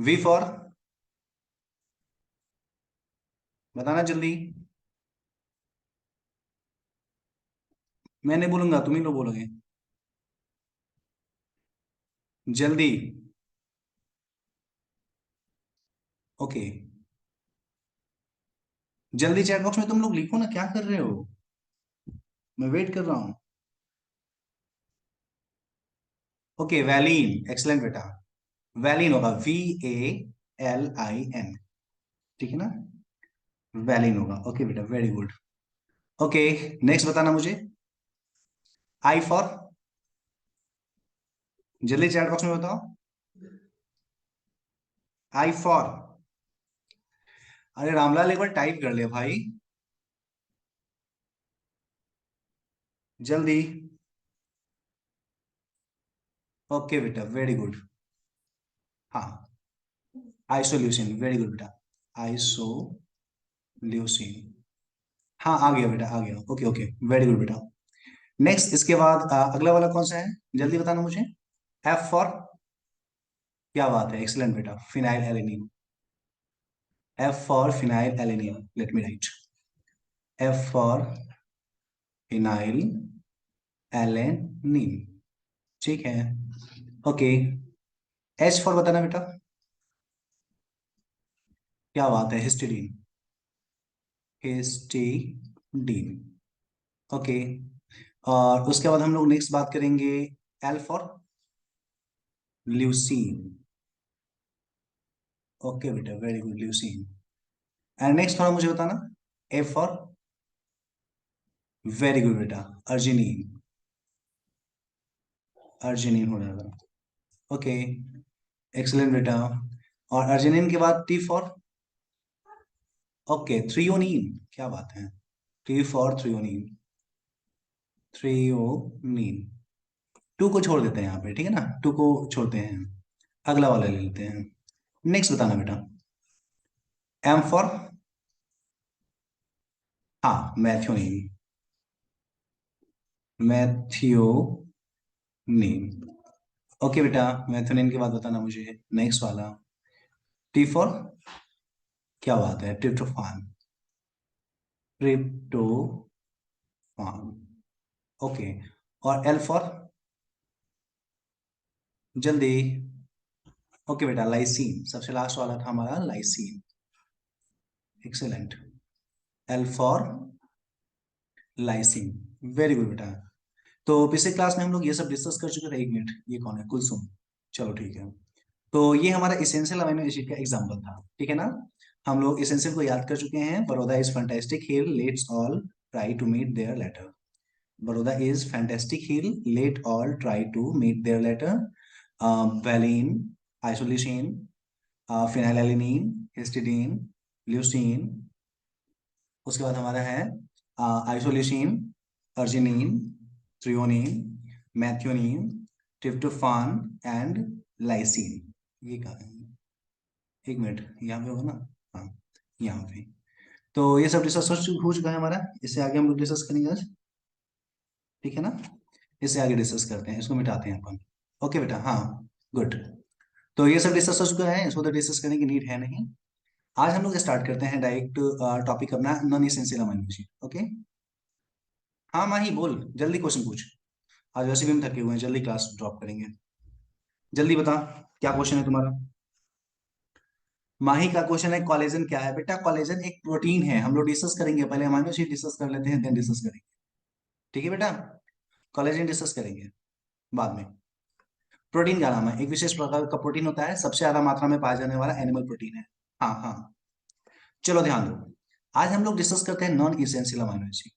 We for, बताना जल्दी। मैं नहीं बोलूंगा, तुम ही लोग बोलोगे जल्दी। ओके, जल्दी चैट बॉक्स में तुम लोग लिखो ना, क्या कर रहे हो? मैं वेट कर रहा हूँ। ओके, वैलीन, एक्सलेंट बेटा। वैलीन होगा VALIN, ठीक है ना? वैलीन होगा। ओके बेटा, वेरी गुड। ओके, नेक्स्ट बताना मुझे। आई फॉर, जल्दी चैट बॉक्स में बताओ। आई फॉर, अरे रामलाल एक बार टाइप कर ले भाई, जल्दी। ओके बेटा, वेरी गुड। हाँ, आइसोल्यूसिन, वेरी गुड बेटा। आइसोल्यूसिन, हाँ आ गया बेटा, आ गया। ओके ओके, वेरी गुड बेटा। नेक्स्ट, इसके बाद अगला वाला कौन सा है, जल्दी बताना मुझे। एफ फॉर, क्या बात है, एक्सलेंट बेटा, phenyl alanine. F for phenyl alanine, let me right. F for phenyl alanine, ठीक है। ओके, एच फॉर बताना बेटा। क्या बात है, हिस्टीडीन। Histidine, okay. और उसके बाद हम लोग नेक्स्ट बात करेंगे एल फॉर ल्यूसीन। ओके बेटा, very good, leucine. And next थोड़ा मुझे बताना, ए फॉर, वेरी गुड बेटा, अर्जिनिन। अर्जिनिन हो जाएगा। ओके, एक्सलेंट बेटा। और अर्जिनिन के बाद टी फॉर, ओके, थ्रियोनिन, क्या बात है। T for threonine, threonine. Two को छोड़ देते हैं यहाँ पे, ठीक है ना, टू को छोड़ते हैं, अगला वाला ले लेते हैं। नेक्स्ट बताना बेटा। एम फॉर, हाँ, मैथ्योनिन। मैथ्योनिन, ओके बेटा, मैथ्योनिन के बाद बताना मुझे नेक्स्ट वाला। टी फॉर, क्या बात है, ट्रिप्टोफान। Tryptophan, okay. और एल फॉर, जल्दी। ओके बेटा, लाइसीन, सबसे लास्ट वाला था हमारा lysine. Excellent. L for lysine, very good बेटा। तो पिछले क्लास में हम लोग ये सब डिस्कस कर चुके थे। एक मिनट, ये कौन है, कुलसुम। चलो ठीक है। तो ये हमारा इसेंशियल अमीनो एसिड का एग्जांपल था, ठीक है ना। हम लोग इसेंशियल को याद कर चुके हैं। Baroda is fantastic hill, let's all try to meet there later. Baroda is fantastic hill, let all try to meet there later. Valine, isoleucine, phenylalanine, histidine, leucine. उसके बाद हमारा है isoleucine, arginine, threonine, methionine, tryptophan and lysine. ये कहा है, एक minute, यहाँ पे होगा ना। हाँ, यहाँ पे। तो ये सब डिस्कस हो चुका है हमारा। इससे आगे हम लोग डिस्कस करेंगे आज, ठीक है ना। इससे आगे डिस्कस करते हैं, इसको मिटाते हैं अपन। ओके बेटा, हाँ, गुड। तो ये सब डिस्कस हो चुका है, इसको तो डिस्कस करने की नीड है नहीं। आज हम लोग स्टार्ट करते हैं डायरेक्ट टॉपिक अपना, non essential amino acid. Okay, हाँ माही बोल, जल्दी क्वेश्चन पूछ। आज वैसे भी हम थके हुए हैं, जल्दी क्लास ड्रॉप करेंगे। जल्दी बता, क्या क्वेश्चन है तुम्हारा। माही का क्वेश्चन है कोलेजन क्या है। बेटा कोलेजन एक प्रोटीन है, हम लोग डिस्कस करेंगे, पहले अमीनो एसिड डिस्कस कर लेते हैं, देन डिस्कस करेंगे, ठीक है बेटा। कोलेजन डिस्कस करेंगे बाद में। प्रोटीन का नाम है, एक विशेष प्रकार का प्रोटीन होता है, सबसे ज्यादा मात्रा में पाया जाने वाला एनिमल प्रोटीन है। हाँ हाँ, चलो ध्यान दो। आज हम लोग डिस्कस करते हैं non essential amino acid.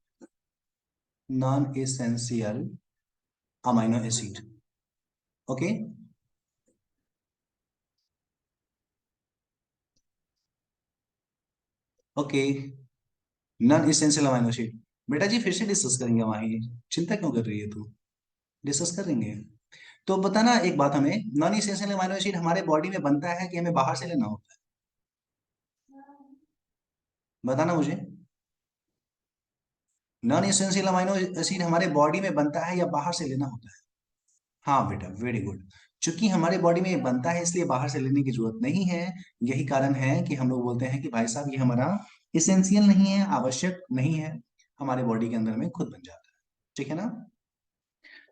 Non essential amino acid, okay. Okay, non essential amino acid, बेटा जी फिर से डिस्कस करेंगे वहीं, चिंता क्यों कर रही है तू, डिस्कस करेंगे। तो बताना एक बात हमें, नॉन इसेंशियल अमीनो एसिड हमारे बॉडी में बनता है कि हमें बाहर से लेना होता है, बताना मुझे। नॉन इसेंशियल अमीनो एसिड हमारे बॉडी में बनता है या बाहर से लेना होता है। हाँ बेटा, वेरी गुड। चूंकि हमारे बॉडी में ये बनता है इसलिए बाहर से लेने की जरूरत नहीं है। यही कारण है कि हम लोग बोलते हैं कि भाई साहब ये हमारा इसेंशियल नहीं है, आवश्यक नहीं है, हमारे बॉडी के अंदर में खुद बन जाता है। ठीक है ना?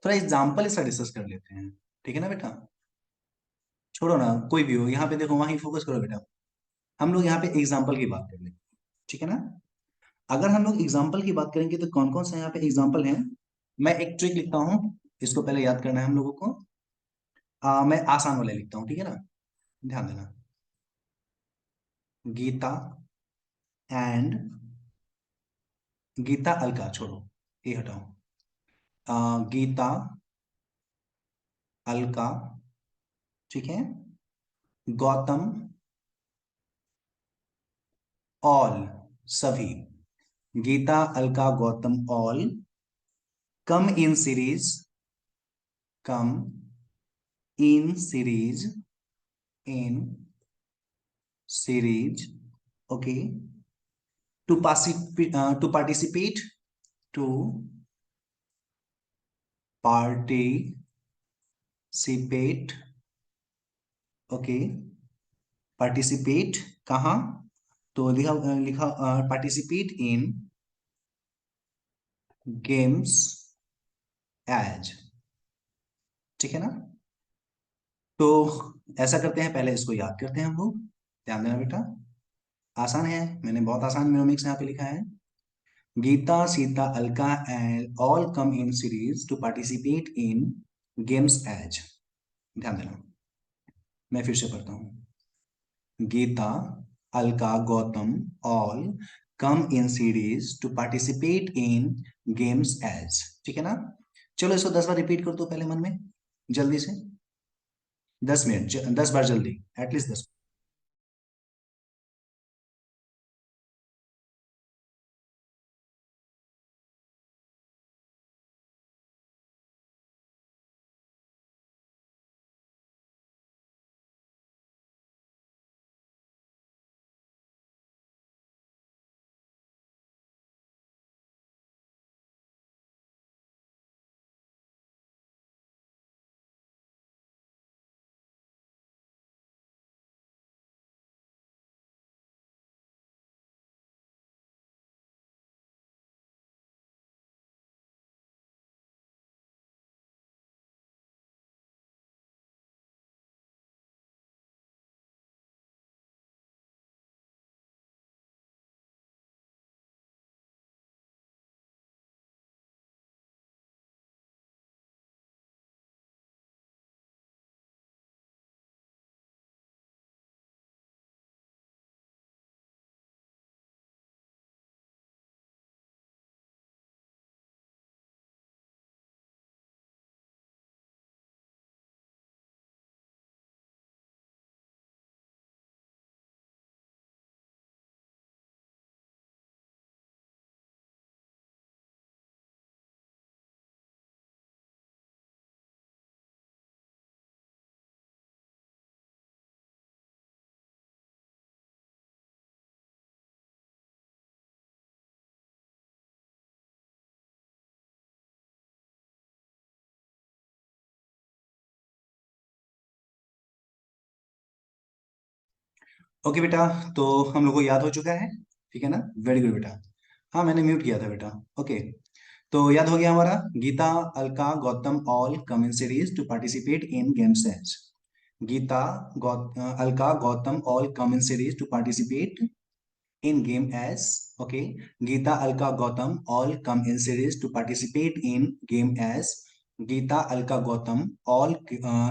थोड़ा एग्जाम्पल इसका डिस्कस कर लेते हैं। ठीक है ना बेटा? छोड़ो ना, कोई भी हो, यहाँ पे देखो, वहीं फोकस करो बेटा। हम लोग यहाँ पे एग्जाम्पल की बात कर लेंगे। ठीक है ना? अगर हम लोग एग्जाम्पल की बात करेंगे तो कौन कौन सा यहाँ पे एग्जाम्पल है? मैं एक ट्रिक लिखता हूँ, इसको पहले याद करना है हम लोगों को। मैं आसान वाले लिखता हूँ, ठीक है ना? ध्यान देना। गीता एंड, गीता अलका छोड़ो, ये हटाओ। गीता, अलका, ठीक है, गौतम, ऑल, सभी। Geeta, Alka, Gautam, all come in series, come in series, in series, okay, to participate, to participate, okay, participate कहाँ? तो लिखा लिखा पार्टिसिपेट इन गेम्स एज। ठीक है ना? तो ऐसा करते हैं, पहले इसको याद करते हैं हम लोग। ध्यान देना बेटा, आसान है, मैंने बहुत आसान न्यूमेरिक्स यहाँ पे लिखा है। Geeta, Sita, Alka and all come in series to participate in games as. ध्यान देना, मैं फिर से पढ़ता हूँ। Geeta, Alka, Gautam all come in series to participate in games as. ठीक है ना? चलो इसको 10 बार रिपीट कर दो पहले मन में, जल्दी से। 10 मिनट, 10 बार जल्दी, एटलीस्ट 10। ओके बेटा, तो हम लोग को याद हो चुका है। ठीक है ना? वेरी गुड बेटा। हाँ, मैंने म्यूट किया था बेटा। ओके, तो याद हो गया हमारा। Geeta, Alka, Gautam all come in series to participate in games as. Geeta, Alka, Gautam all come in series to participate in game as, okay, Geeta, Alka, Gautam all come in series to participate in game as. Geeta, Alka, Gautam all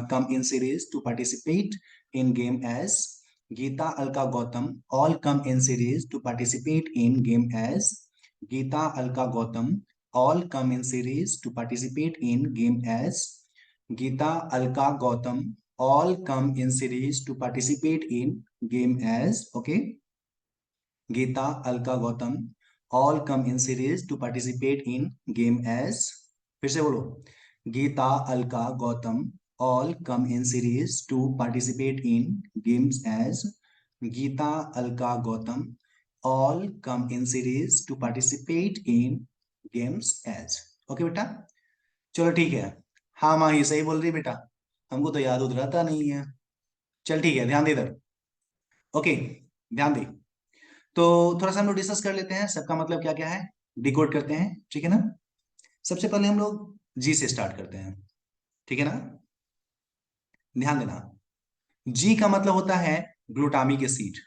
come in series to participate in game as. Geeta, Alka, Gautam all come in series to participate in game as. Geeta, Alka, Gautam all come in series to participate in game as. Geeta, Alka, Gautam all come in series to participate in game as, okay. Geeta, Alka, Gautam all come in series to participate in game as. फिर से बोलो, Geeta, Alka, Gautam all come in series to participate in games as. Geeta, Alka, Gautam all come in series to participate in games as. Okay बेटा, चलो ठीक है। हाँ माँ, ये सही बोल रही बेटा। हमको तो याद उद रहता नहीं है। चल ठीक है, ध्यान दे इधर। ओके, ध्यान दे। तो थोड़ा सा हम लोग डिस्कस कर लेते हैं सबका मतलब क्या क्या है, डिकोड करते हैं, ठीक है ना। सबसे पहले हम लोग जी से स्टार्ट करते हैं, ठीक है ना। ध्यान देना, जी का मतलब होता है ग्लूटामिक एसिड।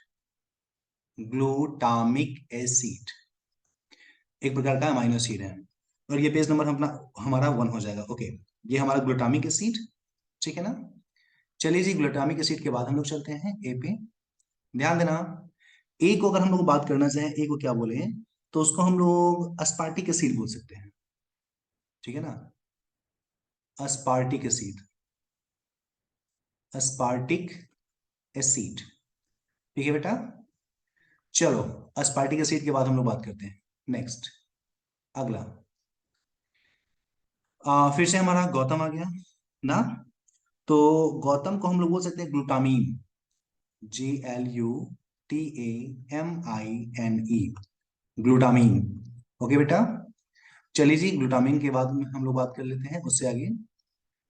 ग्लूटामिक एसिड एक प्रकार का अमाइनो एसिड है। और ये पेज नंबर अपना हमारा 1 हो जाएगा। ओके, ये हमारा ग्लूटामिक एसिड, ठीक है ना। चलिए जी, ग्लूटामिक एसिड के बाद हम लोग चलते हैं ए पे। ध्यान देना, ए को अगर हम लोग बात करना चाहें, ए को क्या बोले, तो उसको हम लोग अस्पार्टिक एसिड बोल सकते हैं, ठीक है ना। अस्पार्टिक एसिड, अस्पार्टिक एसिड, ठीक है बेटा। चलो, अस्पार्टिक एसिड के बाद हम लोग बात करते हैं नेक्स्ट, अगला। फिर से हमारा गौतम आ गया ना। तो गौतम को हम लोग बोल सकते हैं ग्लूटामीन। GLUTAMINE, glutamine. ओके बेटा। चलिए जी, ग्लूटामीन के बाद में हम लोग बात कर लेते हैं उससे आगे।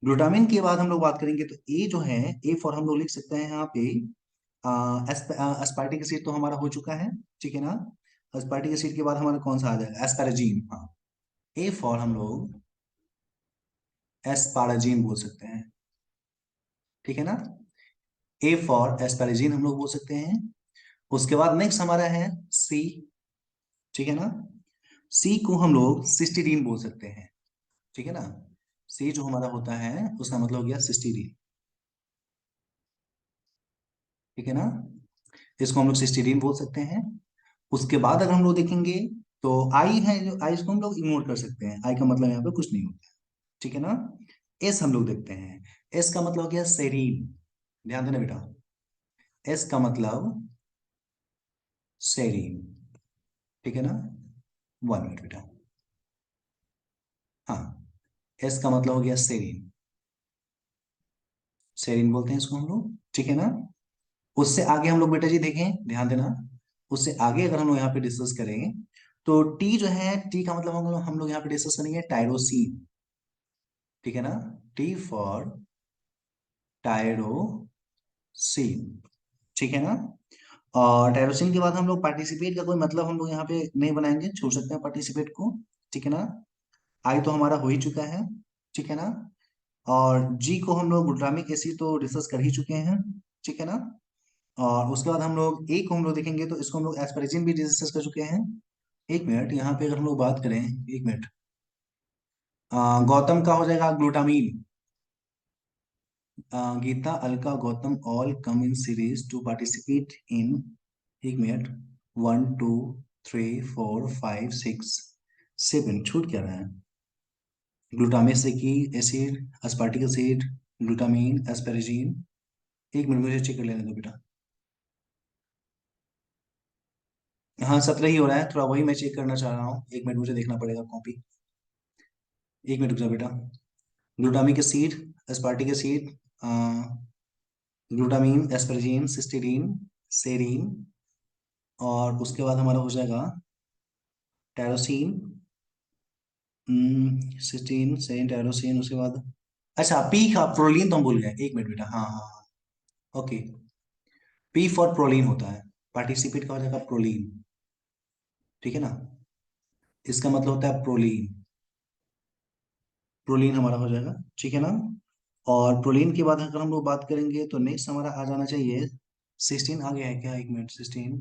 ग्लूटामीन के बाद हम लोग बात करेंगे तो ए जो है, ए फॉर हम लोग लिख सकते हैं यहाँ पे एस्पार्टिक एसिड तो हमारा हो चुका है, ठीक है ना। एस्पार्टिक एसिड के बाद हमारा कौन सा आ जाएगा, एस्पाराजीन। हाँ, ए फॉर हम लोग एस्पाराजीन बोल सकते हैं, ठीक है ना। ए फॉर एस्पाराजीन हम लोग बोल सकते हैं। उसके बाद नेक्स्ट हमारा है सी, ठीक है ना। सी को हम लोग सिस्टीडीन बोल सकते हैं, ठीक है ना। सी जो हमारा होता है उसका मतलब हो गया सिस्टीडीन, ठीक है ना। इसको हम लोग सिस्टीडीन बोल सकते हैं। उसके बाद अगर हम लोग देखेंगे तो आई है, जो आई इसको हम लोग इग्नोर कर सकते हैं, आई का मतलब यहाँ पे कुछ नहीं होता है, ठीक है ना। एस हम लोग देखते हैं, एस का मतलब हो गया सेरीन। ध्यान देना बेटा, एस का मतलब सेरीन, ठीक है ना। 1 मिनट बेटा। हाँ, एस का मतलब हो गया सेरीन, सेरीन बोलते हैं इसको हम लोग, ठीक है ना। उससे आगे हम लोग बेटा जी देखें, ध्यान देना, उससे आगे अगर हम लोग यहाँ पे डिस्कस करेंगे तो टी जो है, टी का मतलब हम लोग यहाँ पे डिस्कस करेंगे टायरोसिन, ठीक है ना। टी फॉर टायरोसिन, ठीक है ना। और टायरोसिन के बाद हम लोग पार्टिसिपेट का कोई मतलब हम लोग यहाँ पे नहीं बनाएंगे, छोड़ सकते हैं पार्टिसिपेट को, ठीक है ना। आई तो हमारा हो ही चुका है, ठीक है ना। और जी को हम लोग ग्लूटामिक एसिड तो डिस्कस कर ही चुके हैं, ठीक है ना। और उसके बाद हम लोग ए को हम लोग देखेंगे तो इसको हम लोग एस्पारेजिन भी डिस्कस कर चुके हैं। 1 मिनट, यहाँ पे अगर हम लोग बात करें, 1 मिनट, गौतम का हो जाएगा glutamine. Geeta, Alka, Gautam all come in series to participate in, 1 minute, 1 2 3 4 5 6 7, छूट क्या रहा है। Glutamic acid, aspartic acid, glutamine, asparagine. 1 minute मुझे चेक कर लेने दो बेटा। हाँ, 17 ही हो रहा है, थोड़ा वही मैं चेक करना चाह रहा हूँ, 1 मिनट मुझे देखना पड़ेगा कॉपी। 1 मिनट रुक जाओ बेटा। Glutamic acid, aspartic acid, glutamine, asparagine, cysteine, serine, और उसके बाद हमारा हो जाएगा टायरोसिन, सिस्टीन, सेरीन, टायरोसिन, उसके बाद अच्छा पी का प्रोलीन तो हम भूल गए, 1 मिनट बेटा। हाँ हाँ हाँ, ओके। पी फॉर प्रोलीन होता है, पार्टिसिपेट का हो जाएगा प्रोलीन, ठीक है ना। इसका मतलब होता है प्रोलीन, प्रोलीन हमारा हो जाएगा, ठीक है ना। और प्रोलीन के बाद अगर हम लोग बात करेंगे तो नेक्स्ट हमारा आ जाना चाहिए सिस्टीन। आ गया है क्या, 1 minute, cysteine,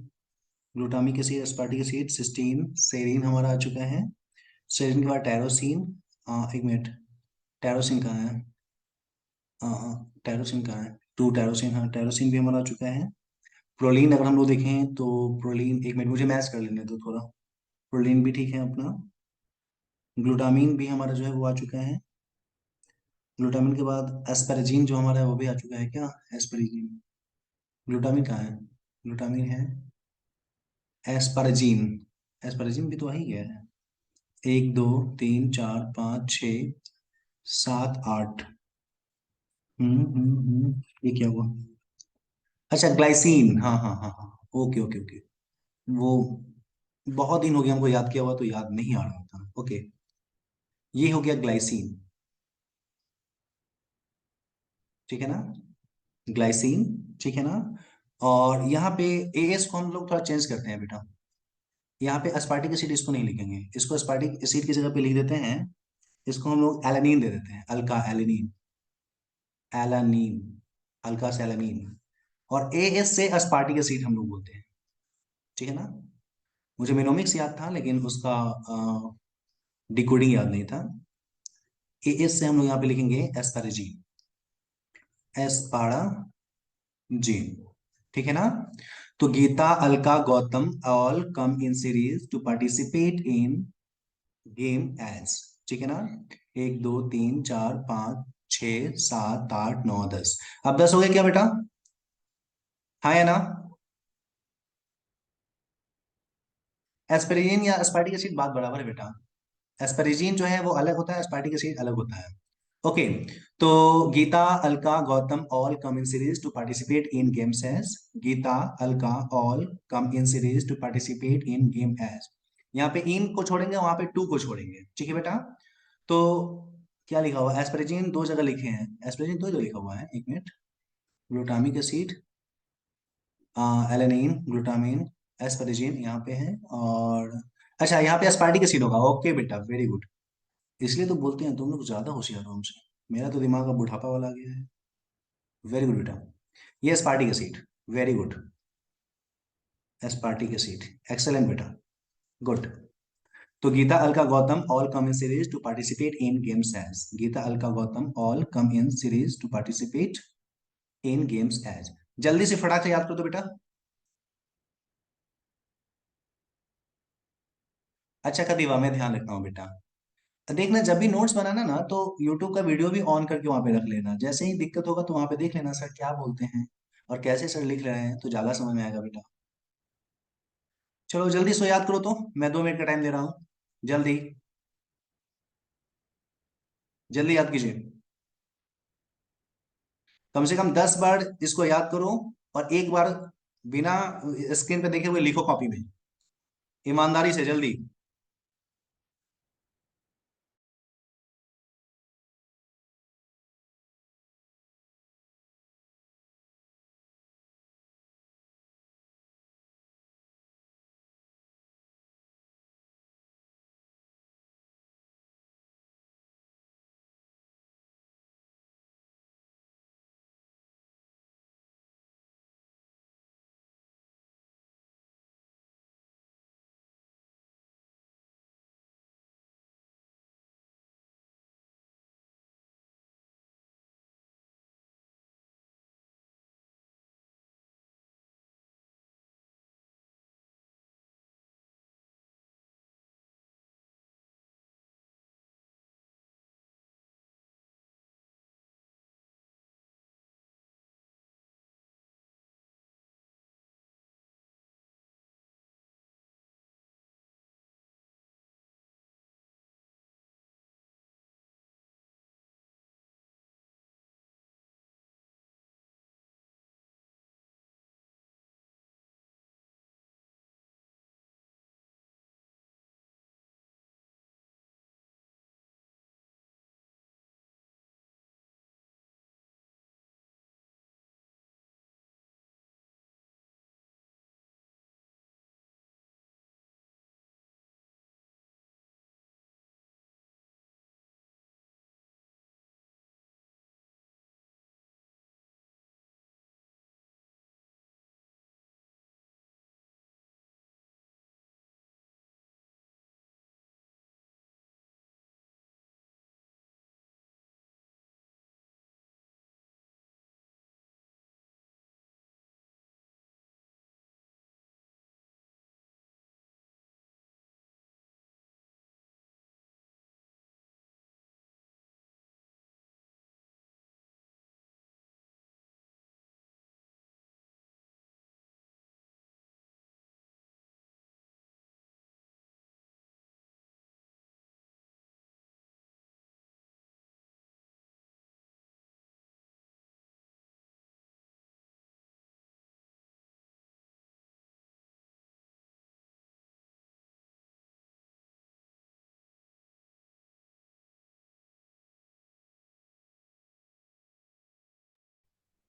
glutamic acid, aspartic acid, cysteine, serine हमारा आ चुका है। सेरीन के बाद टायरोसिन, 1 मिनट, टायरोसिन कहाँ है, टायरोसिन कहाँ है, 2 टायरोसिन, हाँ टायरोसिन भी हमारा आ चुका है। प्रोलीन अगर हम लोग देखें तो प्रोलीन, 1 मिनट मुझे मैच कर लेने दो थोड़ा। प्रोलीन भी ठीक है अपना। ग्लूटामीन भी हमारा जो है वो आ चुका है। ग्लूटामिन के बाद एस्पेरेजिन जो हमारा है वो भी आ चुका है क्या, एस्पेरेजिन। ग्लूटामिन कहाँ है, ग्लूटामिन है एस्पाराजीन, एस्पाराजीन भी तो वही गया है। 1 2 3 4 5 6 7 8। ये क्या हुआ, अच्छा ग्लाइसिन, हाँ हाँ हाँ हाँ, ओके ओके ओके। वो बहुत दिन हो गया हमको याद किया हुआ तो याद नहीं आ रहा था, ओके। ये हो गया ग्लाइसिन, ठीक है ना, ग्लाइसिन, ठीक है ना। और यहाँ पे एएस को हम लोग थोड़ा चेंज करते हैं बेटा, यहाँ पे अस्पार्टिक एसिड इसको नहीं लिखेंगे, इसको अस्पार्टिक एसिड की जगह पे लिख देते हैं, इसको हम लोग एलानीन दे देते हैं, अल्का एलानीन, एलानीन, हल्का से एलानीन। और एएस से अस्पार्टिक एसिड हम लोग बोलते हैं, ठीक है ना। मुझे मेनोमिक्स याद था लेकिन उसका डिकोडिंग याद नहीं था। एएस से हम लोग यहाँ पे लिखेंगे एस्पारेजीन, एस्पाराजीन, ठीक है ना। तो Geeta, Alka, Gautam all come in series to participate in game as, ठीक है ना। 1 2 3 4 5 6 7 8 9 10, अब 10 हो गए क्या बेटा? हाँ या ना? एस्पेरिजीन या एस्पार्टिक एसिड बात बराबर है बेटा। एस्पेरिजीन जो है वो अलग होता है, एस्पार्टिक एसिड अलग होता है। ओके। तो Geeta, Alka, Gautam all come in series to participate in games as, Geeta, Alka all come in series to participate in game as. यहाँ पे इन को छोड़ेंगे, वहां पे टू को छोड़ेंगे, ठीक है बेटा। तो क्या लिखा हुआ है? एस्पेरिजीन दो जगह लिखे हैं, एस्पेरिजीन दो जगह लिखा हुआ है, एक minute. Glutamic acid, alanine, glutamine, asparagine यहाँ पे है। और अच्छा, यहाँ पे एस्पार्टिक एसिड होगा, ओके बेटा, वेरी गुड। इसलिए तो बोलते हैं तुम लोग ज्यादा होशियार हो हमसे, मेरा तो दिमाग अब बुढ़ापा वाला आ गया है। वेरी गुड बेटा, ये aspartic acid, very good, aspartic acid, excellent बेटा, गुड। तो Geeta, Alka, Gautam all come in series to participate in games as, Geeta, Alka, Gautam all come in series to participate in games as. जल्दी से फटाक से याद कर दो बेटा। अच्छा कदीवा, मैं ध्यान रखता हूँ बेटा। देखना जब भी नोट्स बनाना ना तो यूट्यूब का वीडियो भी ऑन करके वहां पे रख लेना, जैसे ही दिक्कत होगा तो वहां पे देख लेना सर क्या बोलते हैं और कैसे सर लिख रहे हैं, तो ज्यादा समझ में आएगा बेटा। चलो जल्दी सो याद करो, तो मैं 2 मिनट का टाइम दे रहा हूँ, जल्दी, जल्दी याद कीजिए। कम से कम 10 बार इसको याद करो, और एक बार बिना स्क्रीन पे देखे हुए लिखो कॉपी में, ईमानदारी से, जल्दी।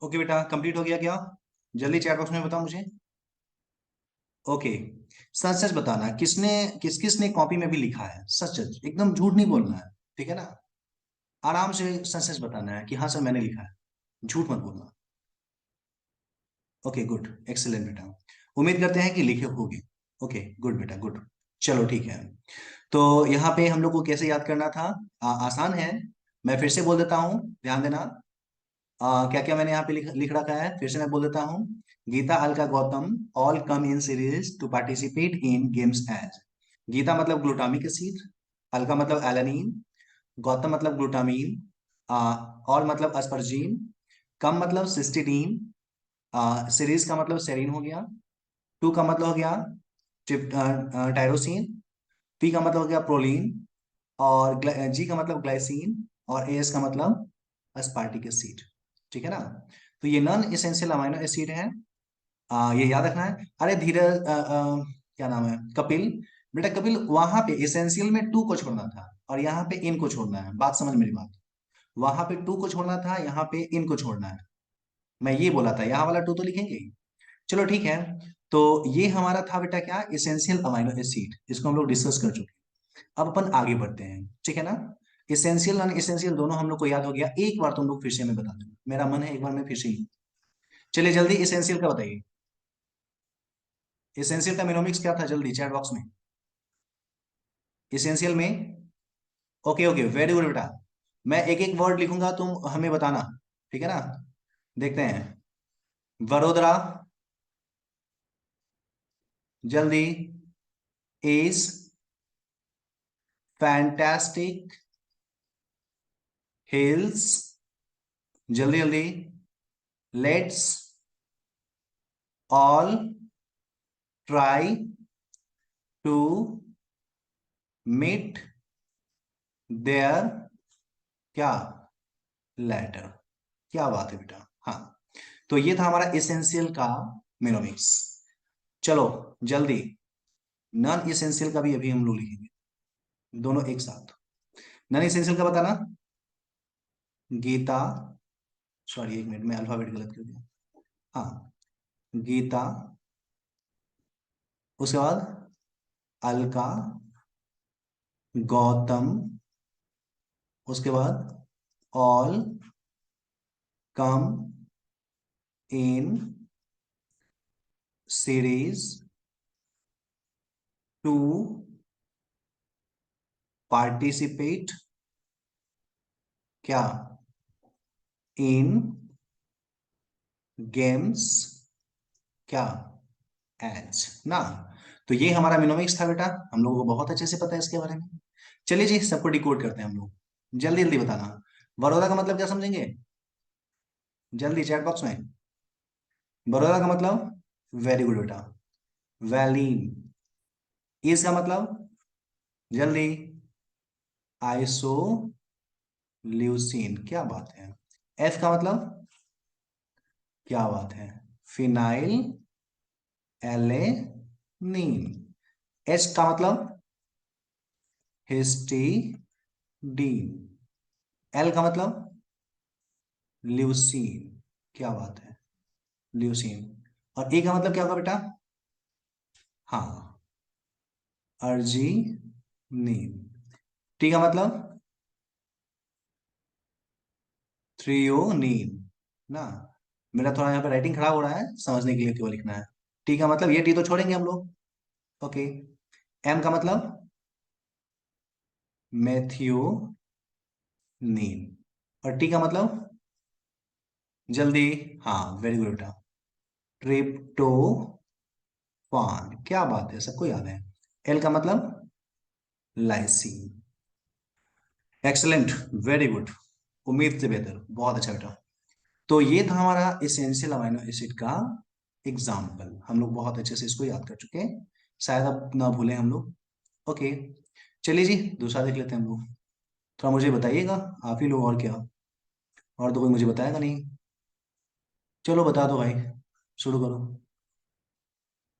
ओके बेटा, कंप्लीट हो गया क्या? जल्दी चैट बॉक्स में बताओ मुझे। ओके। सच सच बताना, किसने किस किस ने कॉपी में भी लिखा है, सच सच, एकदम झूठ नहीं बोलना है। ठीक है ना? आराम से सच सच बताना है कि हाँ सर मैंने लिखा है, झूठ मत बोलना। ओके गुड, एक्सीलेंट बेटा। उम्मीद करते हैं कि लिखे होगे। ओके गुड बेटा, गुड। चलो ठीक है। तो यहाँ पे हम लोग को कैसे याद करना था? आसान है। मैं फिर से बोल देता हूँ, ध्यान देना। क्या क्या मैंने यहाँ पे लिख रखा है, फिर से मैं बोल देता हूँ। Geeta, Alka, Gautam all come in series to participate in games as. Geeta मतलब ग्लूटामिक एसिड, अलका मतलब एलानीन, गौतम मतलब ग्लूटामीन, ऑल मतलब अस्पर्जीन, कम मतलब सिस्टीडीन, सीरीज का मतलब सेरीन हो गया, टू का मतलब हो गया टायरोसिन, पी का मतलब हो गया प्रोलीन, और जी का मतलब ग्लाइसिन, और एस का मतलब अस्पार्टिक एसिड। ठीक है ना? तो ये नॉन एसेंशियल अमाइनो एसिड है। ये याद रखना है। अरे धीरज, क्या नाम है, कपिल। बेटा कपिल, वहां पे एसेंशियल में टू को छोड़ना था और यहाँ पे इन को छोड़ना है, बात समझ मेरी बात। वहां पे टू को छोड़ना था, यहाँ पे इन को छोड़ना है। मैं ये बोला था, यहाँ वाला टू तो लिखेंगे ही। चलो ठीक है। तो ये हमारा था बेटा क्या, एसेंशियल अमाइनो एसिड, इसको हम लोग डिस्कस कर चुके हैं। अब अपन आगे बढ़ते हैं, ठीक है ना? एसेंशियल नॉन एसेंशियल दोनों हम लोग को याद हो गया, एक बार तुम लोग फिर से मैं बता दूं, मेरा मन है एक बार मैं फिर से ही। चलिए जल्दी एसेंशियल का बताइए। एसेंशियल का मेनोमिक्स क्या था, जल्दी चैट बॉक्स में। एसेंशियल में, ओके ओके वेरी गुड बेटा। मैं एक एक वर्ड लिखूंगा, तुम हमें बताना। ठीक है ना? देखते हैं। वडोदरा, जल्दी। इज फैंटास्टिक हिल्स, जल्दी जल्दी। Let's all try to meet there, क्या, लेटर। क्या बात है बेटा, हाँ। तो ये था हमारा एसेंशियल का मेनोमिक्स। चलो जल्दी, नॉन एसेंशियल का भी अभी हम लोग लिखेंगे, दोनों एक साथ। नॉन एसेंशियल का बताना। गीता, सॉरी एक मिनट, मैं अल्फाबेट गलत कर दिया। हाँ, गीता, उसके बाद अलका, गौतम, उसके बाद all come in series to participate, क्या, इन गेम्स, क्या, एज ना। तो ये हमारा मिनोमिक्स था बेटा, हम लोगों को बहुत अच्छे से पता है इसके बारे में। चलिए जी, सबको डिकोड करते हैं हम लोग। जल्दी जल्दी बताना। बड़ौदा का मतलब क्या समझेंगे, जल्दी चैट बॉक्स में। बड़ौदा का मतलब, वेरी गुड बेटा, वैलीन। इसका मतलब, जल्दी, आइसो ल्यूसिन। क्या बात है। एफ का मतलब, क्या बात है, फिनाइल एलेनीन। एच का मतलब, हिस्टीडीन। एल का मतलब, ल्यूसीन। क्या बात है, ल्यूसीन। और ए का मतलब क्या होगा बेटा? हाँ, अर्जीनिन। टी का मतलब, थ्रियोनीन ना। मेरा थोड़ा यहाँ पे राइटिंग खराब हो रहा है, समझने के लिए केवल लिखना है। टी का मतलब, ये टी तो छोड़ेंगे हम लोग। ओके। एम का मतलब, मेथियोनीन। और टी का मतलब, जल्दी, हाँ वेरी गुड बेटा, ट्रिप्टोफान। क्या बात है, सबको याद है। एल का मतलब, लाइसिन। एक्सलेंट, वेरी गुड, उम्मीद से बेहतर, बहुत अच्छा बेटा। तो ये था हमारा इसेंशियल अमाइनो एसिड का एग्जाम्पल, हम लोग बहुत अच्छे से इसको याद कर चुके हैं, शायद अब ना भूलें हम लोग। ओके। चलिए जी, दूसरा देख लेते हैं हम लोग। थोड़ा मुझे बताइएगा, आप ही लोग, और क्या, और तो कोई मुझे बताएगा नहीं। चलो बता दो भाई, शुरू करो।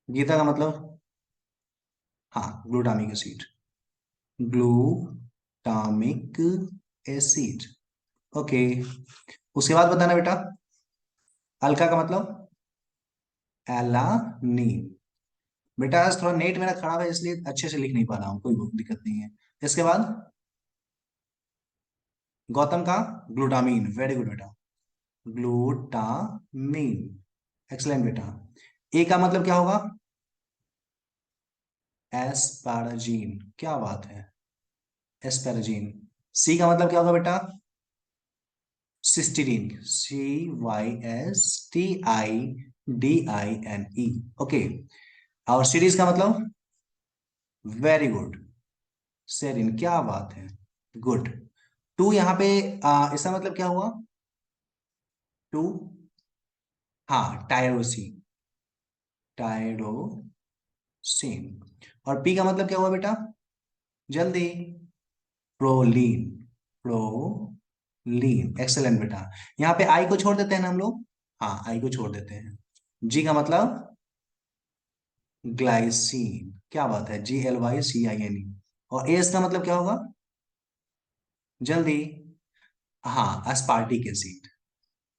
गीता का मतलब, हाँ glutamic acid, glutamic acid. Okay. उसके बाद बताना बेटा। अल्का का मतलब एलानीन। बेटा आज थोड़ा नेट मेरा खराब है इसलिए अच्छे से लिख नहीं पा रहा हूँ, कोई दिक्कत नहीं है। इसके बाद गौतम का ग्लूटामीन, वेरी गुड बेटा, ग्लूटामीन, एक्सलेंट बेटा। ए का मतलब क्या होगा? एस्पैराजीन, क्या बात है, एस्पैराजीन। सी का मतलब क्या होगा बेटा? सिस्टीडीन, CYSTIDINE, ओके। और सीरीज का मतलब? वेरी गुड, सेरिन, क्या बात है, गुड। टू यहाँ पे इसका मतलब क्या हुआ? टू, हाँ, टायरोसिन, टायरोसिन। और पी का मतलब क्या हुआ बेटा? जल्दी, प्रोलीन, प्रोलीन, एक्सेलेंट बेटा। यहाँ पे आई को छोड़ देते हैं ना हम लोग, हाँ आई को छोड़ देते हैं। जी का मतलब ग्लाइसिन, क्या बात है, GLYCINE। और एस का मतलब क्या होगा? जल्दी, हाँ, अस्पार्टिक एसिड,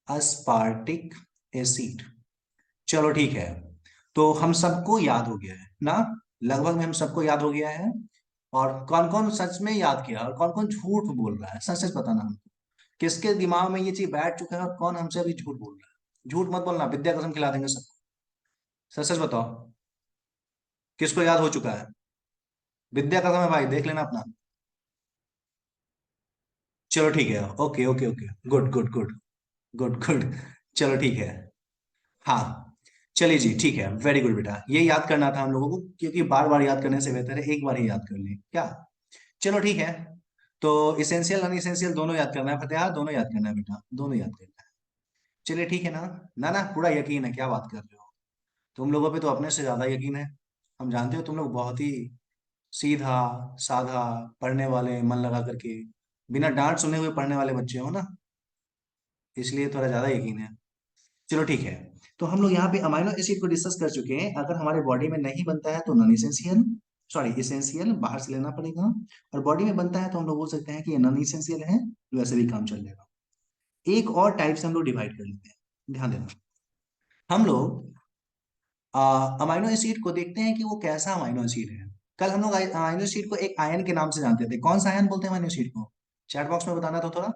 अस्पार्टिक एसिड। चलो ठीक है, तो हम सबको याद हो गया है ना, लगभग में हम सबको याद हो गया है। और कौन कौन सच में याद किया और कौन कौन झूठ बोल रहा है, सच सच बताना हमको, किसके दिमाग में ये चीज बैठ चुका है और कौन हमसे अभी झूठ बोल रहा है। झूठ मत बोलना, विद्या कसम खिला देंगे सबको। सच सच बताओ, किसको याद हो चुका है? विद्या कसम है भाई, देख लेना अपना। चलो ठीक है, okay okay okay, good good good, good good. चलो ठीक है, हाँ, चलिए जी, ठीक है, वेरी गुड बेटा, ये याद करना था हम लोगों को, क्योंकि बार बार याद करने से बेहतर है एक बार ही याद कर लें क्या। चलो ठीक है, तो इसेंशियल अन इसेंशियल दोनों याद करना है फतेहा, दोनों याद करना है बेटा, दोनों याद करना है। चलिए ठीक है ना, ना ना पूरा यकीन है, क्या बात कर रहे हो, तुम लोगों पे तो अपने से ज्यादा यकीन है। हम जानते हो तुम लोग बहुत ही सीधा साधा, पढ़ने वाले, मन लगा करके, बिना डांट सुने हुए पढ़ने वाले बच्चे हो ना, इसलिए थोड़ा ज्यादा यकीन है। चलो ठीक है, तो हम लोग यहाँ पे अमाइनो एसिड को डिस्कस कर चुके हैं। अगर हमारे बॉडी में नहीं बनता है तो नॉन इसेंशियल, सॉरी इसेंशियल, बाहर से लेना पड़ेगा। और बॉडी में बनता है तो हम लोग बोल सकते हैं कि ये नॉन इसेंशियल है, तो वैसे भी काम चल जाएगा। एक और टाइप से हम लोग डिवाइड कर लेते हैं, ध्यान देना। हम लोग अमाइनो एसिड को देखते हैं कि वो कैसा अमाइनो एसिड है। कल हम लोग अमाइनो एसिड को एक आयन के नाम से जानते थे, कौन सा आयन बोलते हैं अमाइनो एसिड को? चैट बॉक्स में बताना तो थोड़ा,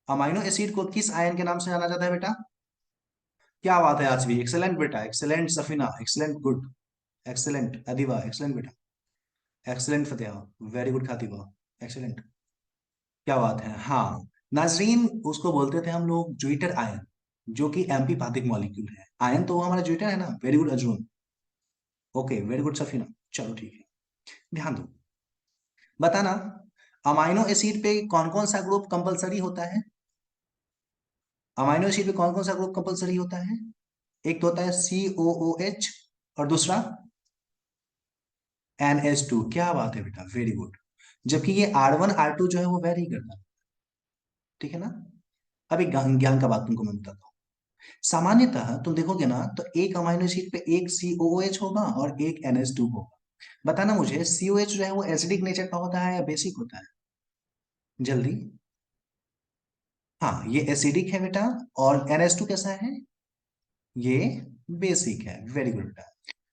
अमाइनो एसिड को किस आयन के नाम से जाना जाता है बेटा? क्या बात है, आज भी एक्सेलेंट बेटा, excellent Safina, excellent, good, excellent Adiba, excellent बेटा, एक्सेलेंट फतेहा, वेरी गुड खातिबा, एक्सेलेंट, क्या बात है, हाँ। नाजरीन, उसको बोलते थे हम लोग ज्विटर आयन, जो कि एम्पीपैथिक मॉलिक्यूल है। आयन तो वो हमारा ज्विटर है ना, very good Arjun, okay, very good Safina. चलो ठीक है, ध्यान दो, बताना, अमाइनो एसिड पे कौन कौन सा ग्रुप कंपलसरी होता है? अमाइनो एसिड पे कौन कौन सा ग्रुप कंपलसरी होता है? एक तो होता है COOH, और दूसरा NH2, क्या बात है बेटा, वेरी गुड। जबकि ये R1 R2 जो है वो वेरी करता है, ठीक है ना। अभी ज्ञान ज्ञान का बात तुमको मैं बताता हूँ। सामान्यतः तुम देखोगे ना, तो एक अमाइनो एसिड पे एक COOH होगा और एक NH2 होगा। बताना मुझे, COH जो है वो एसिडिक नेचर का होता है या बेसिक होता है? जल्दी, हाँ ये एसिडिक है बेटा। और NH2 कैसा है? ये बेसिक है, वेरी गुड बेटा।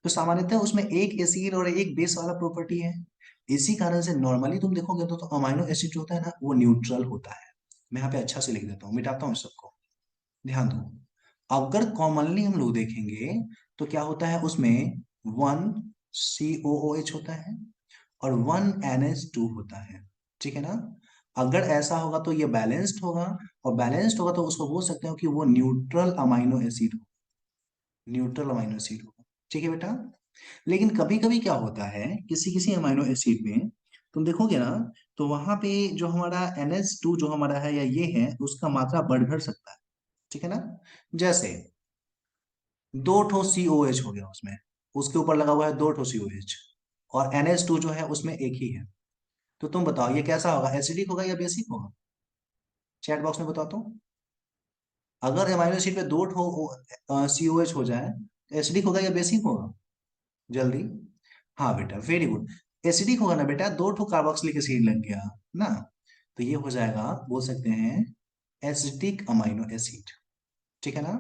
तो सामान्यतः उसमें एक एसिड और एक बेस वाला प्रॉपर्टी है। इसी कारण से नॉर्मली तुम देखोगे तो अमाइनो एसिड जो होता है ना वो न्यूट्रल होता है। मैं यहाँ पे अच्छा से लिख देता हूँ, मिटाता हूँ सबको, ध्यान दो। अगर कॉमनली हम लोग देखेंगे तो क्या होता है उसमें, वन COOH होता है और वन NH2 होता है, ठीक है ना। अगर ऐसा होगा तो ये बैलेंस्ड होगा, और बैलेंस्ड होगा तो उसको बोल सकते हो कि वो neutral amino acid, neutral amino acid होगा, ठीक है बेटा। लेकिन कभी कभी क्या होता है, किसी किसी अमाइनो एसिड में तुम देखोगे ना, तो वहां पे जो हमारा NH2 जो हमारा है या ये है, उसका मात्रा बढ़ घट सकता है, ठीक है ना। जैसे दो ठो COH हो गया उसमें, उसके ऊपर लगा हुआ है दो ठो COH, और NH2 जो है उसमें एक ही है। तो तुम बताओ ये कैसा होगा, एसिडिक होगा या बेसिक होगा? चैट बॉक्स में बताओ तो। अगर अमाइनो एसिड पे दो ठो COH हो जाए, तो एसिडिक होगा या बेसिक होगा? जल्दी, हाँ बेटा, वेरी गुड, एसिडिक होगा ना बेटा, दो ठो कार्बोक्सिलिक एसिड लग गया ना, तो ये हो जाएगा, बोल सकते हैं एसिडिक अमाइनो एसिड, ठीक है ना।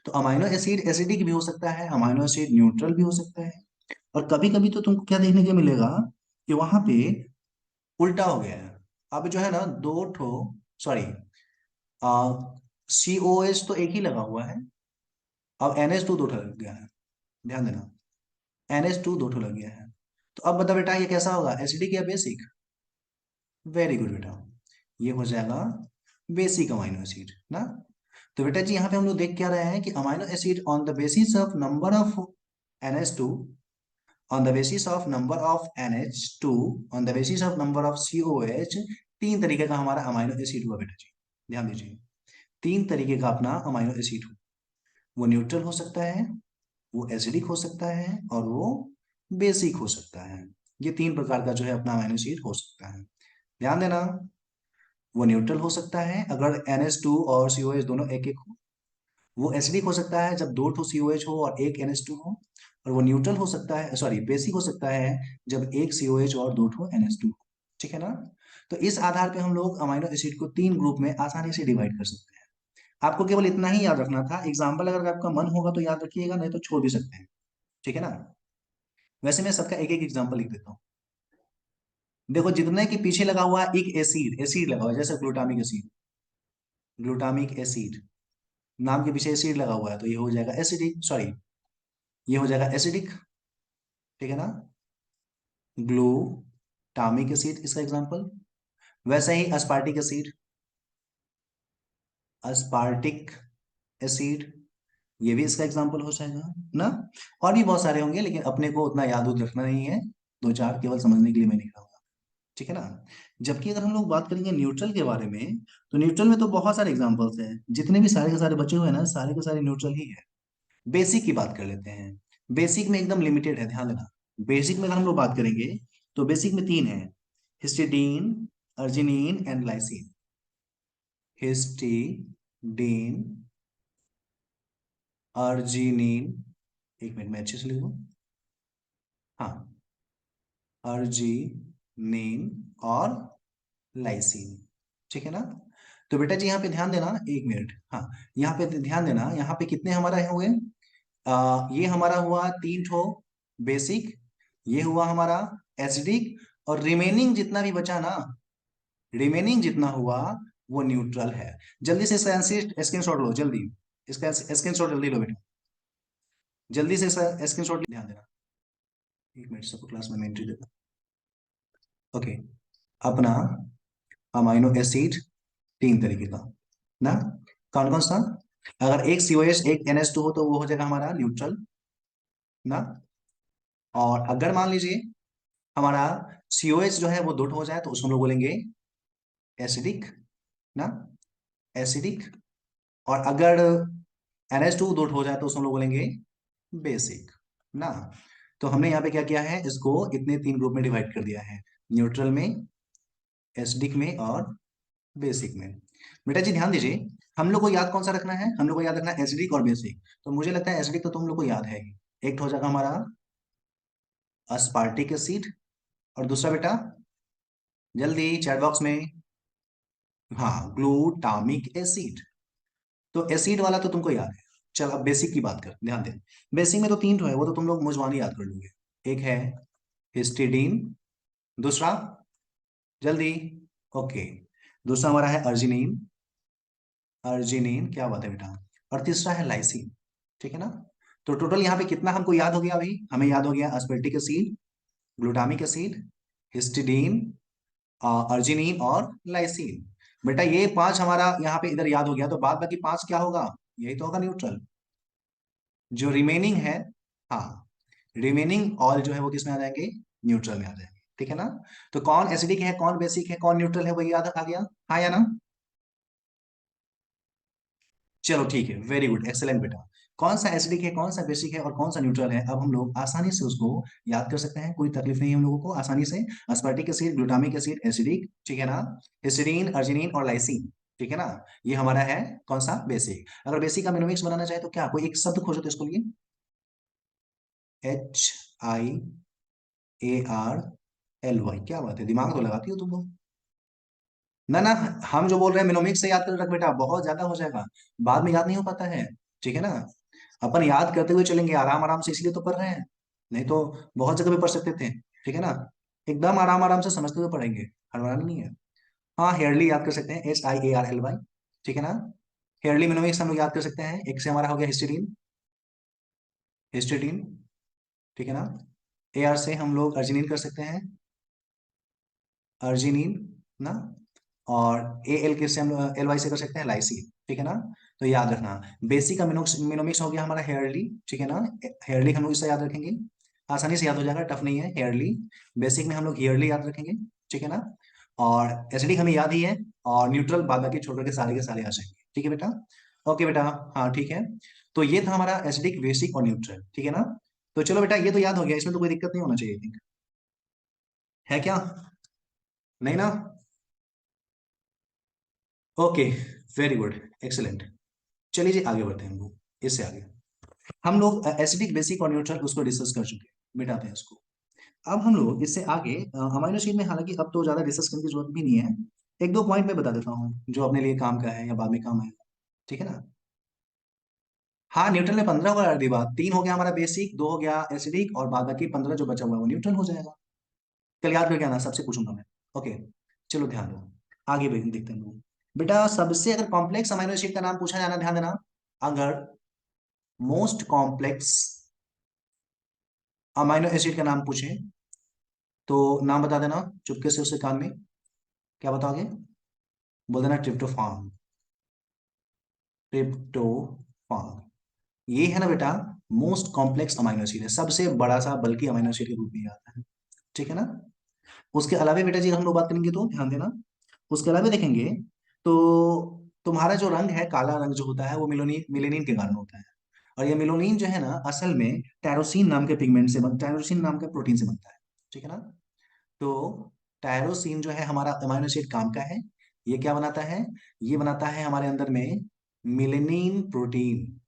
तो अमाइनो एसिड एसिडिक भी हो सकता है, अमाइनो एसिड न्यूट्रल भी हो सकता है। और कभी कभी तो तुमको क्या देखने को मिलेगा कि वहां पे उल्टा हो गया है। अब जो है ना दो ठो, सॉरी, COH तो एक ही लगा हुआ है, अब NH2 दो ठो लग गया है। ध्यान देना, NH2 दो ठो लग गया है। तो अब बता बेटा ये कैसा होगा, एसिडिक या बेसिक? वेरी गुड बेटा, ये हो जाएगा बेसिक अमाइनो एसिड ना। तो बेटा जी यहाँ पे हम लोग देख क्या रहे हैं कि amino acid on the basis of number of NH2, on the basis of number of NH2, on the basis of number of COH, तीन तरीके का हमारा अमाइनो एसिड हुआ बेटा जी। ध्यान दीजिए, तीन तरीके का अपना अमाइनो एसिड हुआ। वो न्यूट्रल हो सकता है, वो एसिडिक हो सकता है, और वो बेसिक हो सकता है। ये तीन प्रकार का जो है अपना अमाइनो एसिड हो सकता है। ध्यान देना, वो न्यूट्रल हो सकता है अगर NH2 और COH दोनों एक एक हो। वो एसिडिक हो सकता है जब दो ठो COH हो और एक NH2 हो। और वो न्यूट्रल हो सकता है, सॉरी बेसिक हो सकता है जब एक COH और दो ठो NH2 हो। ठीक है ना। तो इस आधार पे हम लोग अमाइनो एसिड को तीन ग्रुप में आसानी से डिवाइड कर सकते हैं। आपको केवल इतना ही याद रखना था, एग्जाम्पल अगर आपका मन होगा तो याद रखिएगा, नहीं तो छोड़ भी सकते हैं। ठीक है ना। वैसे मैं सबका एक एक एग्जाम्पल लिख देता हूँ। देखो जितने के पीछे लगा हुआ है एक एसिड, एसिड लगा हुआ है, जैसे ग्लूटामिक एसिड, ग्लूटामिक एसिड नाम के पीछे एसिड लगा हुआ है, तो ये हो जाएगा एसिडिक, सॉरी ये हो जाएगा एसिडिक। ठीक है ना। ग्लूटामिक एसिड इसका एग्जांपल। वैसे ही अस्पार्टिक एसिड, अस्पार्टिक एसिड ये भी इसका एग्जांपल हो जाएगा ना। और भी बहुत सारे होंगे लेकिन अपने को उतना याद उद रखना नहीं है, दो चार केवल समझने के लिए मैं लिख रहा हूँ। ठीक है ना। जबकि अगर हम लोग बात करेंगे न्यूट्रल के बारे में, तो न्यूट्रल में तो बहुत सारे एग्जांपल्स हैं, जितने भी सारे के सारे बचे हुए हैं ना, सारे के सारे न्यूट्रल ही है। बेसिक की बात कर लेते हैं। बेसिक में एकदम लिमिटेड है, ध्यान देना। बेसिक में अगर हम लोग बात करेंगे तो बेसिक में तीन है, histidine, arginine and lysine. Histidine, arginine, एक मिनट में अच्छे से लिख लूं, हाँ, अर्जिनिन और लाइसिन। ठीक है ना। तो बेटा जी यहाँ पे ध्यान देना, एक मिनट, हाँ, यहाँ पे ध्यान देना, यहाँ पे कितने हमारा हुए, ये हमारा हुआ तीन ठो बेसिक, ये हुआ हमारा एसिडिक, और रिमेनिंग जितना भी बचा ना, रिमेनिंग जितना हुआ वो न्यूट्रल है। जल्दी से इसका स्क्रीन शॉट लो, जल्दी इसका स्क्रीन शॉट जल्दी लो बेटा, जल्दी से इसका स्क्रीन शॉट ध्यान देना। एक मिनट सबको क्लास में एंट्री देता। ओके, अपना अमाइनो एसिड तीन तरीके का ना, कौन कौन सा? अगर एक COH एक NH2 हो तो वो हो जाएगा हमारा न्यूट्रल ना। और अगर मान लीजिए हमारा COH जो है वो दो ठो हो जाए तो उसको हम लोग बोलेंगे एसिडिक ना, एसिडिक। और अगर NH2 दो ठो हो जाए तो उसको हम लोग बोलेंगे बेसिक ना। तो हमने यहाँ पे क्या किया है, इसको इतने तीन ग्रुप में डिवाइड कर दिया है, न्यूट्रल में, एसिडिक में और बेसिक में। बेटा जी ध्यान दीजिए, हम लोग को याद कौन सा रखना है, हम लोग को याद रखना है एसिडिक और बेसिक। तो मुझे लगता है एसिडिक तो तुम लोग को याद है ही। एक तो हो जाएगा हमारा अस्पार्टिक एसिड, और दूसरा बेटा जल्दी चैट बॉक्स में, हाँ, ग्लूटामिक एसिड। तो एसिड वाला तो तुमको याद है। चल अब बेसिक की बात कर, ध्यान दे। बेसिक में तो तीन तो है, वो तो तुम लोग मुझवानी याद कर लोगे। एक है हिस्टिडीन, दूसरा जल्दी, ओके, दूसरा हमारा है अर्जिनिन, अर्जिनिन क्या बात है बेटा, और तीसरा है लाइसिन। ठीक है ना। तो टोटल यहाँ पे कितना हमको याद हो गया, अभी हमें याद हो गया aspartic acid, glutamic acid, histidine, arginine और लाइसिन। बेटा ये पांच हमारा यहाँ पे इधर याद हो गया, तो बाद बाकी पांच क्या होगा, यही तो होगा न्यूट्रल। जो रिमेनिंग है, हाँ, रिमेनिंग ऑल जो है वो किसमें आ जाएंगे, न्यूट्रल में आ जाएंगे। ठीक है ना। तो कौन एसिडिक है, कौन बेसिक है, कौन न्यूट्रल है, वही याद आ गया, हाँ या ना। चलो ठीक है, वेरी गुड, एक्सेलेंट बेटा। कौन सा एसिडिक है, कौन सा बेसिक है और कौन सा न्यूट्रल है, अब हम लोग आसानी से उसको याद कर सकते हैं, कोई तकलीफ नहीं है हम लोगों को, आसानी से। Aspartic acid, glutamic acid, acidic, ठीक है ना, हिस्टिडीन, अर्जिनिन और लाइसिन। ठीक है ना। ये हमारा है कौन सा, बेसिक। अगर बेसिक का मेनोमिक्स बनाना चाहे तो क्या, कोई एक शब्द खोजो तो इसको लिए, HIARLY, क्या बात है, दिमाग तो लगाती हो तुम लोग। ना ना, हम जो बोल रहे हैं मेनोमिक्स से याद कर रख बेटा, बहुत ज्यादा हो जाएगा, बाद में याद नहीं हो पाता है। ठीक है ना, अपन याद करते हुए चलेंगे आराम आराम से, इसलिए तो पढ़ रहे हैं, नहीं तो बहुत जगह पे पढ़ सकते थे। ठीक है ना, एकदम आराम आराम से समझते हुए पढ़ेंगे, हड़बड़ाना नहीं है। हाँ, हेयरली याद कर सकते हैं, HIARLY। ठीक है ना, हेयरली मेनोमिक्स हम लोग याद कर सकते हैं, एक से हमारा हो गया हिस्टीडीन, हिस्टीडीन। ठीक है ना, AR से हम लोग अर्जिनिन कर सकते हैं, अर्जिनिन ना। और AL के से हम LY से कर सकते हैं लाइसिन। ठीक है ना, तो याद रखना, बेसिक का मिनोमिक्स हो गया हमारा हेयरली। ठीक है ना, हेयरली हम लोग इससे याद रखेंगे, आसानी से याद हो जाएगा, टफ नहीं है हेयरली। बेसिक में हम लोग ईयरली याद रखेंगे। ठीक है ना, और एसिडिक हमें याद ही है, और न्यूट्रल बाद बाकी छोड़ के सारे आ जाएंगे। ठीक है बेटा, ओके बेटा। हाँ ठीक है, तो ये था हमारा एसिडिक, बेसिक और न्यूट्रल। ठीक है ना, तो चलो बेटा, ये तो याद हो गया, इसमें तो कोई दिक्कत नहीं होना चाहिए, थिंक है क्या, नहीं ना? Okay, very good, excellent. चलिए जी, आगे बढ़ते हैं हम लोग, इससे आगे हम लोग एसिडिक, बेसिक और न्यूट्रल उसको डिस्कस कर चुके हैं, मिटाते हैं इसको। अब हम लोग इससे आगे अमाइनो एसिड में, हालांकि अब तो ज्यादा डिस्कस करने की जरूरत भी नहीं है, एक दो पॉइंट मैं बता देता हूँ जो अपने लिए काम का है या बाद में काम आएगा। ठीक है ना, हाँ, न्यूट्रल में 15 होगा, अगली बात 3 हो गया हमारा बेसिक, 2 हो गया एसिडिक, और बाद बाकी 15 जो बचा हुआ है वो न्यूट्रल हो जाएगा। कल याद करके आना, सबसे पूछूंगा मैं। ओके, चलो ध्यान दो, आगे देखते हैं लोग। बेटा, सबसे अगर कॉम्प्लेक्स अमाइनो एसिड का नाम पूछा जाना, ध्यान देना, अगर मोस्ट कॉम्प्लेक्स अमाइनो एसिड का नाम पूछे तो नाम बता देना चुपके से, उसके कान में, क्या बताओगे? बोल देना ट्रिप्टोफान, ट्रिप्टोफान। ये है ना बेटा, मोस्ट कॉम्प्लेक्स अमाइनो एसिड है, सबसे बड़ा सा बल्कि अमाइनो एसिड के रूप में आता है। ठीक है ना, उसके अलावा बेटा जी हम लोग बात करेंगे तो ध्यान देना, उसके अलावा देखेंगे तो तुम्हारा जो रंग है, काला रंग जो होता है, वो मिलोनिन मिलेनिन के कारण होता है। और ये मिलोनिन जो है ना, असल में टैरोसिन नाम के पिगमेंट से टैरोसिन नाम के प्रोटीन से बनता है। ठीक है ना, तो टायरोसिन जो है हमारा अमाइनो एसिड काम का है, ये क्या बनाता है? ये बनाता है हमारे अंदर में मिलेनिन प्रोटीन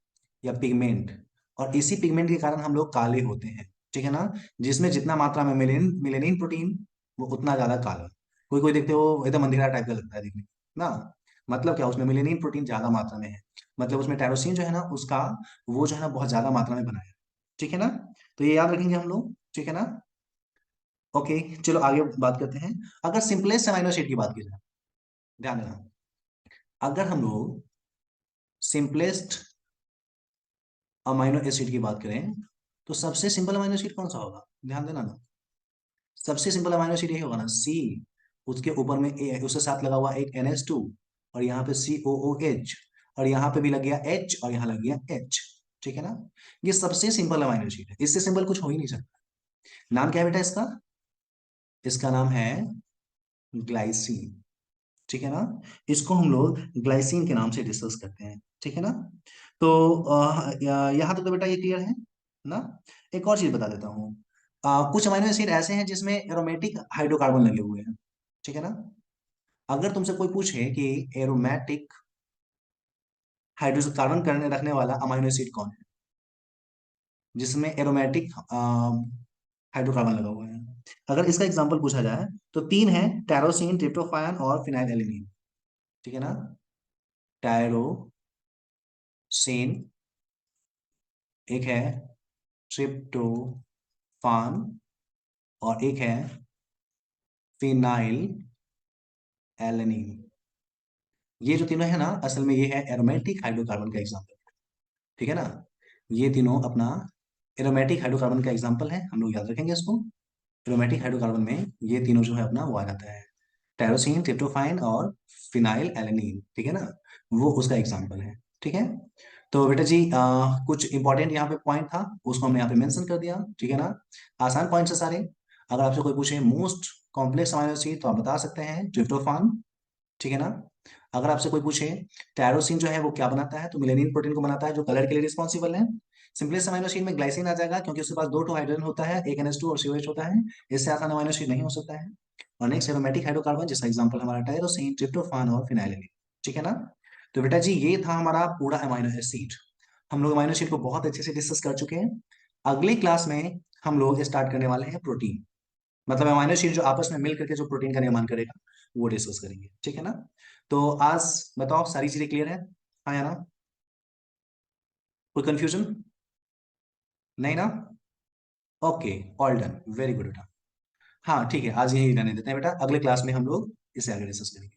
या पिगमेंट, और इसी पिगमेंट के कारण हम लोग काले होते हैं। ठीक है ना, जिसमें जितना मात्रा में मिलेनिन प्रोटीन, वो उतना ज्यादा काला। कोई कोई देखते हो एकदम अंधेरा टाइप का लगता है दिखने में ना, मतलब क्या, उसमें मिलेनिन प्रोटीन ज्यादा मात्रा में है, मतलब उसमें टायरोसिन जो है ना उसका, वो जो है ना बहुत ज्यादा मात्रा में बना है। ठीक है ना, तो ये याद रखेंगे हम लोग। ठीक है ना, ओके, चलो आगे बात करते हैं। अगर सिंपलेस्ट अमाइनो एसिड की बात की जाए, ध्यान देना, अगर हम लोग सिंपलेस्ट अमाइनो एसिड की बात करें, तो सबसे सिंपल अमाइनो एसिड कौन सा होगा? ध्यान देना ना, सबसे सिंपल अमाइनो एसिड यही होगा ना, सी, उसके ऊपर में ए, उसके साथ लगा हुआ एक NH2, और यहाँ पे COOH, और यहाँ पे भी लग गया H, और यहाँ लग गया H। ठीक है ना, ये सबसे सिंपल अमाइनो एसिड है, इससे सिंपल कुछ हो ही नहीं सकता। नाम क्या है बेटा इसका? इसका नाम है ग्लाइसिन। ठीक है ना, इसको हम लोग ग्लाइसिन के नाम से डिस्कस करते हैं। ठीक है ना, तो यहाँ तक तो बेटा ये क्लियर है ना। एक और चीज बता देता हूँ, कुछ अमीनो एसिड ऐसे हैं जिसमें एरोमेटिक हाइड्रोकार्बन लगे हुए हैं। ठीक है ना, अगर तुमसे कोई पूछे कि एरोमेटिक हाइड्रोकार्बन करने रखने वाला अमीनो एसिड कौन है, जिसमें एरोमेटिक हाइड्रोकार्बन लगा हुआ है, अगर इसका एग्जांपल पूछा जाए तो 3 है, टैरोसिन, ट्रिप्टोफैन और फिनाइलएलेनिन। ठीक है ना, टायरोसिन, एक है ट्रिप्टोफान, और एक है फिनाइल एलेनिन। ये जो तीनों है ना, असल में ये है एरोमेटिक हाइड्रोकार्बन का एग्जाम्पल। ठीक है ना, ये तीनों अपना एरोमेटिक हाइड्रोकार्बन का एग्जाम्पल है, हम लोग याद रखेंगे इसको। एरोमेटिक हाइड्रोकार्बन में ये तीनों जो है अपना वो आ जाता है, टायरोसिन, ट्रिप्टोफाइन और फिनाइल एलेनिन। ठीक है ना, वो उसका एग्जाम्पल है। ठीक है, तो बेटा जी कुछ इंपॉर्टेंट यहाँ पे पॉइंट था, उसको हमने यहाँ पे मेंशन कर दिया। ठीक है ना, आसान पॉइंट है सारे। अगर आपसे कोई पूछे मोस्ट कॉम्प्लेक्स अमाइनो एसिड, तो आप बता सकते हैं ट्रिप्टोफान। ठीक है ना, अगर आपसे कोई पूछे टायरोसिन जो है वो क्या बनाता है, तो मिलेनिन प्रोटीन को बनाता है जो कलर के लिए रिस्पॉन्सिबल है। सिंपलेस्ट अमाइनो एसिड में ग्लाइसिन आ जाएगा, क्योंकि उसके पास 2 हाइड्रोजन होता है, एक NH2 और COH होता है, इससे आसान अमाइनो एसिड नहीं हो सकता है। और नेक्स्ट एरोमेटिक हाइड्रोकार्बन, जिसका एग्जांपल हमारा टायरोसिन, ट्रिप्टोफान और फिनाइलिन। ठीक है ना, तो बेटा जी ये था हमारा पूरा अमाइनो एसिड। हम लोग अमाइनो एसिड को बहुत अच्छे से डिस्कस कर चुके हैं। अगली क्लास में हम लोग स्टार्ट करने वाले हैं प्रोटीन। मतलब अमाइनो एसिड जो आपस में मिल करके जो प्रोटीन का निर्माण करेगा वो डिस्कस करेंगे, ठीक है ना। तो आज बताओ सारी चीजें क्लियर है, हाँ या ना, कोई कंफ्यूजन नहीं ना। Okay, all done, very good बेटा। हाँ ठीक है, आज यही रहने देते हैं बेटा, अगले क्लास में हम लोग इसे आगे डिस्कस करेंगे।